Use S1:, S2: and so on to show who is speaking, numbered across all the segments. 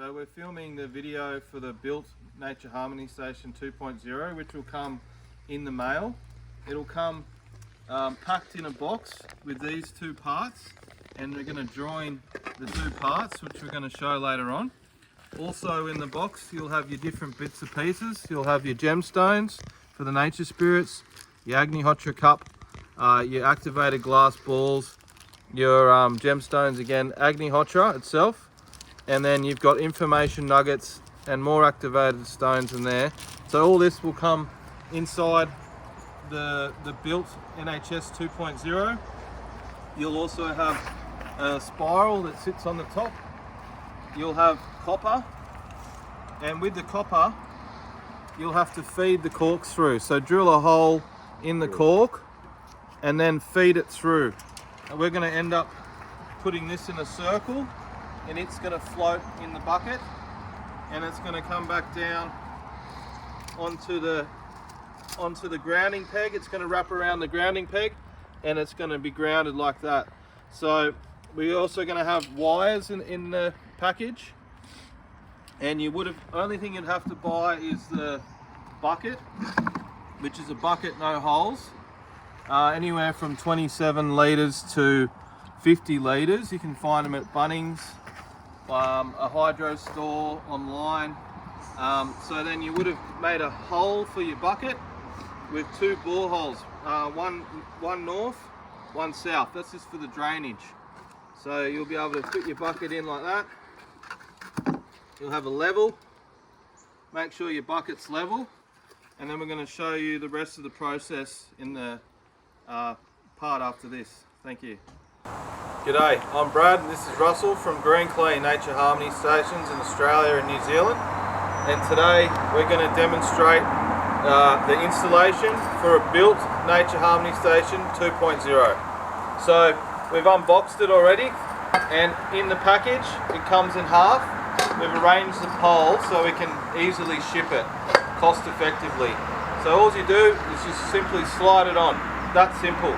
S1: So we're filming the video for the built Nature Harmony Station 2.0, which will come in the mail. It'll come packed in a box with these two parts, and we're going to join the two parts, which we're going to show later on. Also in the box you'll have your different bits and pieces. You'll have your gemstones for the nature spirits, your Agnihotra cup, your activated glass balls, your gemstones again, Agnihotra itself, and then you've got information nuggets and more activated stones in there. So all this will come inside the built NHS 2.0. You'll also have a spiral that sits on the top. You'll have copper, and with the copper you'll have to feed the corks through. So drill a hole in the cork and then feed it through. And we're going to end up putting this in a circle, and it's going to float in the bucket, and it's going to come back down onto the grounding peg. It's going to wrap around the grounding peg, and it's going to be grounded like that. So we're also going to have wires in the package, and only thing you'd have to buy is the bucket, which is a bucket no holes, anywhere from 27 litres to 50 litres. You can find them at Bunnings, a hydro store, online. So then you would have made a hole for your bucket with two bore holes, one north, one south. That's just for the drainage. So you'll be able to put your bucket in like that. You'll have a level. Make sure your bucket's level, and then we're going to show you the rest of the process in the part after this. Thank you. G'day, I'm Brad and this is Russell from Green Clean Nature Harmony Stations in Australia and New Zealand, and today we're going to demonstrate the installation for a built Nature Harmony Station 2.0. So we've unboxed it already, and in the package it comes in half. We've arranged the pole so we can easily ship it cost effectively. So all you do is just simply slide it on. That's simple.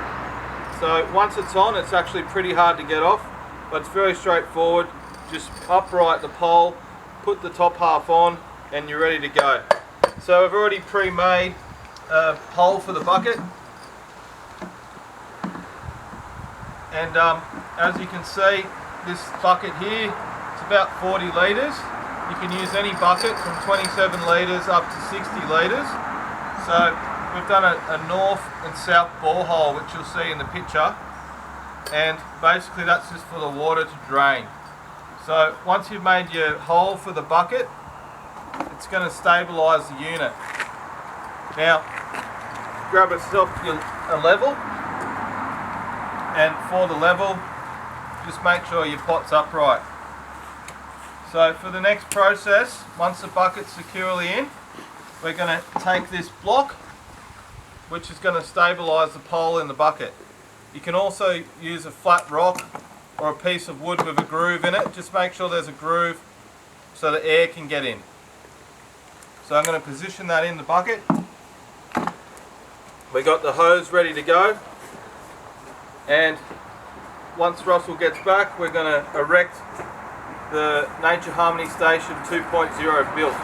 S1: So once it's on, it's actually pretty hard to get off, but it's very straightforward. Just upright the pole, put the top half on, and you're ready to go. So I've already pre-made a hole for the bucket, and as you can see, this bucket here, it's about 40 litres. You can use any bucket from 27 litres up to 60 litres. So we've done a north and south borehole, which you'll see in the picture, and basically that's just for the water to drain. So once you've made your hole for the bucket, it's going to stabilise the unit. Now grab yourself a level, and for the level just make sure your pot's upright. So for the next process, once the bucket's securely in, we're going to take this block, which is going to stabilise the pole in the bucket. You can also use a flat rock or a piece of wood with a groove in it. Just make sure there's a groove so the air can get in. So I'm going to position that in the bucket. We got the hose ready to go, and once Russell gets back, we're going to erect the Nature Harmony Station 2.0 built.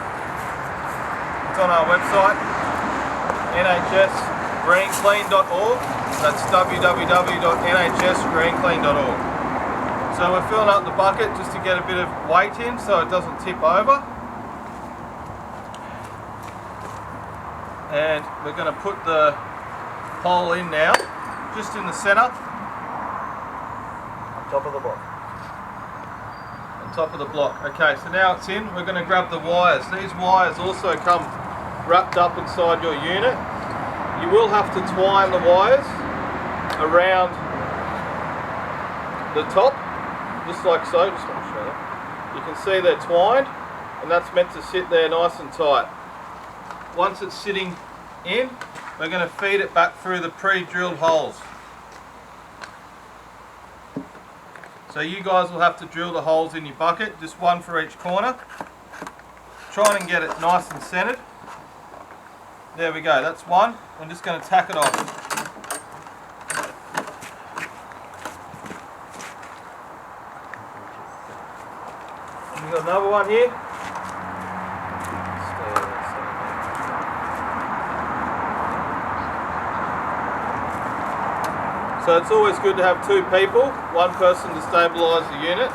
S1: It's on our website, nhsgreenclean.org. That's www.nhsgreenclean.org. So we're filling up the bucket just to get a bit of weight in so it doesn't tip over. And we're going to put the hole in now, just in the centre, on top of the block. Top of the block. Okay, so now it's in. We're going to grab the wires. These wires also come wrapped up inside your unit. You will have to twine the wires around the top, just like so. Just want to show you. You can see they're twined, and that's meant to sit there nice and tight. Once it's sitting in, we're going to feed it back through the pre-drilled holes. So you guys will have to drill the holes in your bucket, just one for each corner. Try and get it nice and centered. There we go, that's one. I'm just going to tack it off. We've got another one here. So it's always good to have two people, one person to stabilise the unit.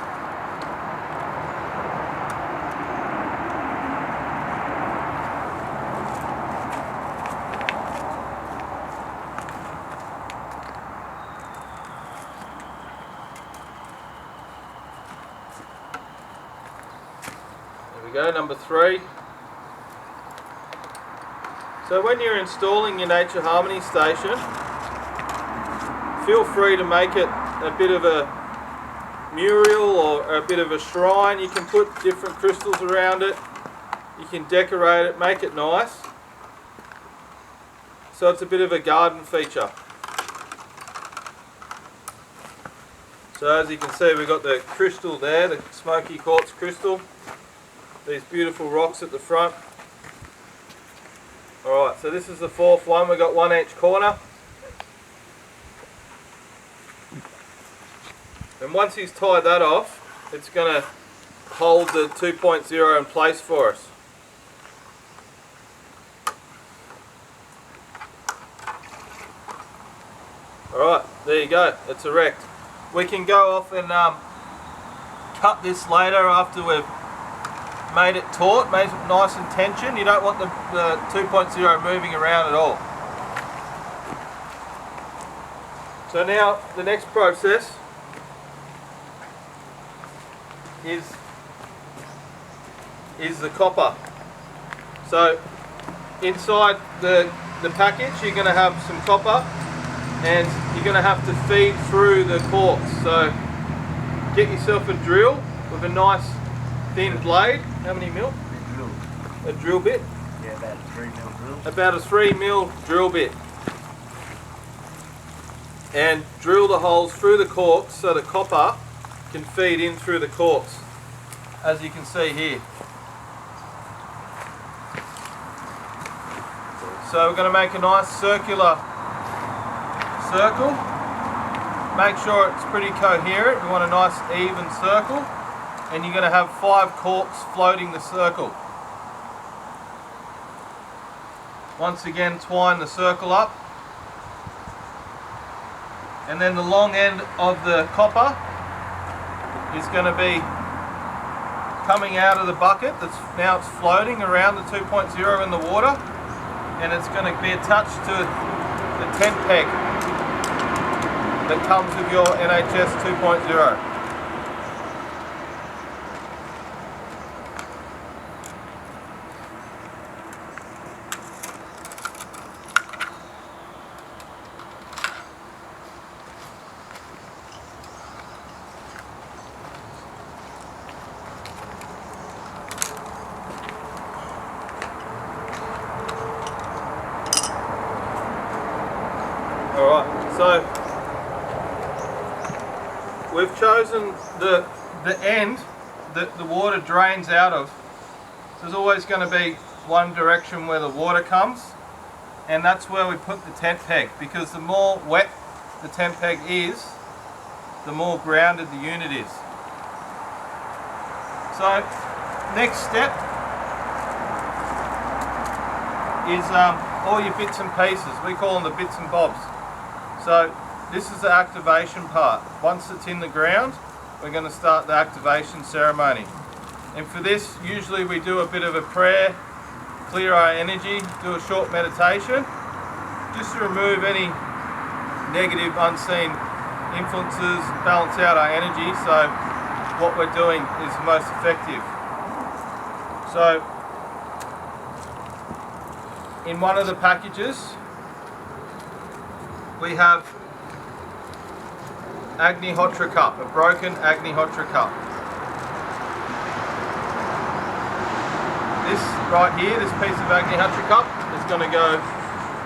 S1: There we go, number 3. So when you're installing your Nature Harmony station, feel free to make it a bit of a mural or a bit of a shrine. You can put different crystals around it. You can decorate it, make it nice. So it's a bit of a garden feature. So as you can see, we've got the crystal there, the smoky quartz crystal. These beautiful rocks at the front. Alright, so this is the 4th one. We've got one each corner. And once he's tied that off, it's going to hold the 2.0 in place for us. Alright, there you go, it's erect. We can go off and cut this later after we've made it taut, made it nice and tension. You don't want the 2.0 moving around at all. So now the next process is the copper. So inside the package you're going to have some copper, and you're going to have to feed through the quartz. So get yourself a drill with a nice thin blade. How many mil? A drill bit?
S2: Yeah, about a 3 mil drill.
S1: About a 3 mil drill bit. And drill the holes through the quartz so the copper can feed in through the quartz, as you can see here. So we're going to make a nice circular circle. Make sure it's pretty coherent. We want a nice even circle, and you're going to have 5 corks floating the circle. Once again, twine the circle up, and then the long end of the copper is going to be coming out of the bucket. Now it's floating around the 2.0 in the water, and it's going to be attached to the tent peg that comes with your NHS 2.0. Alright, so we've chosen the end that the water drains out of. So there's always going to be one direction where the water comes, and that's where we put the tent peg, because the more wet the tent peg is, the more grounded the unit is. So next step is all your bits and pieces. We call them the bits and bobs. So this is the activation part. Once it's in the ground, we're going to start the activation ceremony. And for this, usually we do a bit of a prayer, clear our energy, do a short meditation, just to remove any negative unseen influences, balance out our energy, so what we're doing is most effective. So in one of the packages we have Agnihotra cup, a broken Agnihotra cup. This right here, this piece of Agnihotra cup is going to go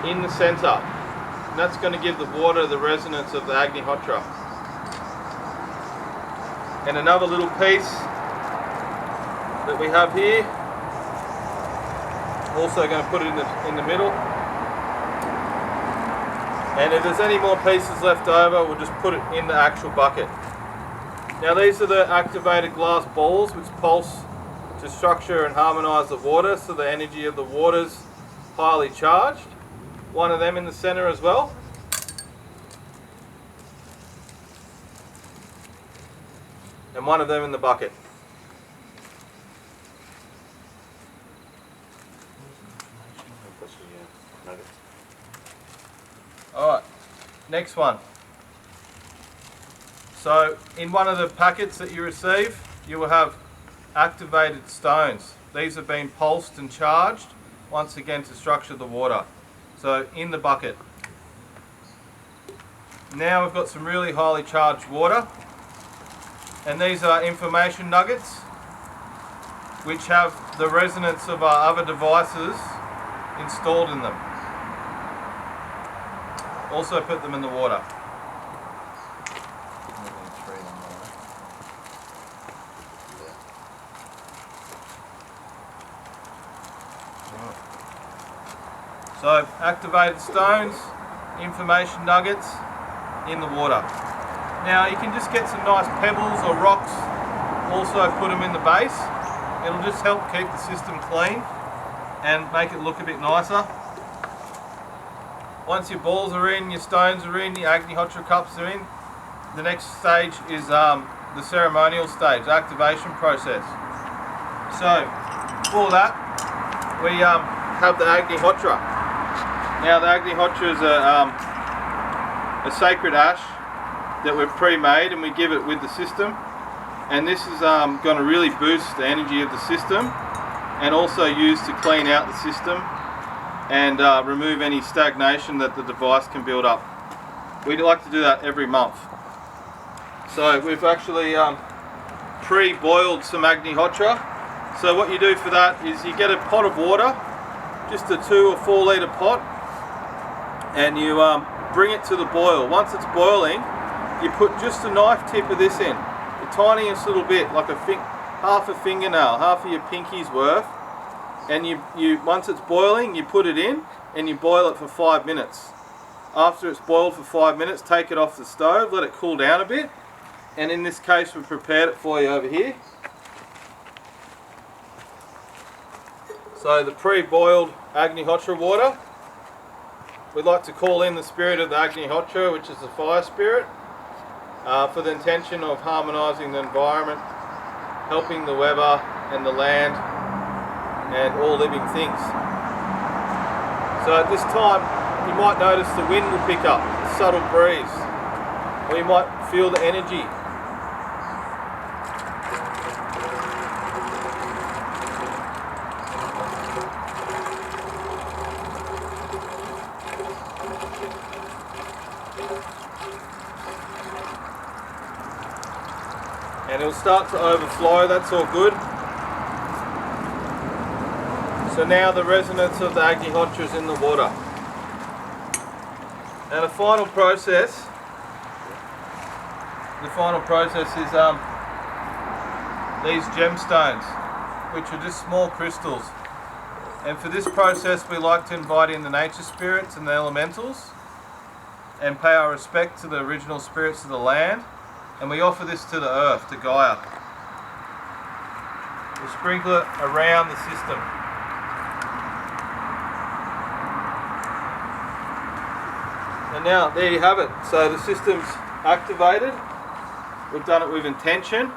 S1: in the centre, and that's going to give the water the resonance of the Agnihotra. And another little piece that we have here, also going to put it in the middle. And if there's any more pieces left over, we'll just put it in the actual bucket. Now these are the activated glass balls which pulse to structure and harmonise the water, so the energy of the water's highly charged. One of them in the centre as well. And one of them in the bucket. Alright, next one. So in one of the packets that you receive, you will have activated stones. These have been pulsed and charged once again to structure the water. So in the bucket. Now we've got some really highly charged water, and these are information nuggets which have the resonance of our other devices installed in them. Also put them in the water. So activated stones, information nuggets in the water. Now you can just get some nice pebbles or rocks, also put them in the base. It'll just help keep the system clean and make it look a bit nicer. Once your balls are in, your stones are in, your Agnihotra cups are in, the next stage is the ceremonial stage, the activation process. So for that we have the Agnihotra. Now the Agnihotra is a sacred ash that we've pre-made, and we give it with the system, and this is going to really boost the energy of the system and also used to clean out the system and remove any stagnation that the device can build up. We'd like to do that every month. So we've actually pre-boiled some Agnihotra. So what you do for that is you get a pot of water, just a 2 or 4 litre pot, and you bring it to the boil. Once it's boiling, you put just a knife tip of this in, the tiniest little bit, like half a fingernail, half of your pinky's worth, and you once it's boiling, you put it in and you boil it for 5 minutes. After it's boiled for 5 minutes, take it off the stove, let it cool down a bit, and in this case we've prepared it for you over here. So the pre-boiled Agnihotra water, we'd like to call in the spirit of the Agnihotra, which is the fire spirit, for the intention of harmonising the environment, helping the weather and the land and all living things. So at this time you might notice the wind will pick up, a subtle breeze, or you might feel the energy. And it'll start to overflow, that's all good. So now the resonance of the Agnihotra is in the water. Now the final process is these gemstones, which are just small crystals. And for this process we like to invite in the nature spirits and the elementals and pay our respect to the original spirits of the land. And we offer this to the earth, to Gaia. We sprinkle it around the system. And now there you have it. So the system's activated. We've done it with intention,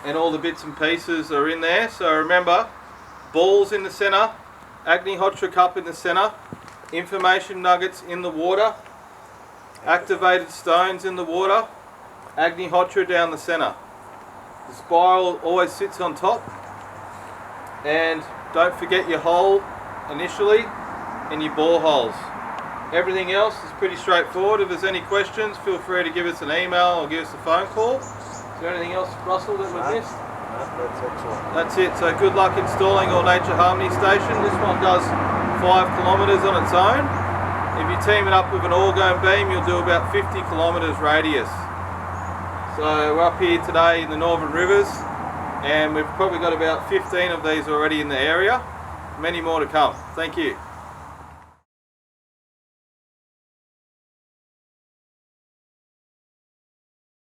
S1: and all the bits and pieces are in there. So remember, balls in the centre, Agnihotra cup in the centre, information nuggets in the water, activated stones in the water, Agnihotra down the centre. The spiral always sits on top, and don't forget your hole initially and your bore holes. Everything else is pretty straightforward. If there's any questions, feel free to give us an email or give us a phone call. Is there anything else, Russell, that we've missed?
S2: No, that's excellent.
S1: That's it. So good luck installing your Nature Harmony station. This one does 5 kilometres on its own. If you team it up with an orgone beam, you'll do about 50 kilometres radius. So we're up here today in the Northern Rivers, and we've probably got about 15 of these already in the area. Many more to come. Thank you.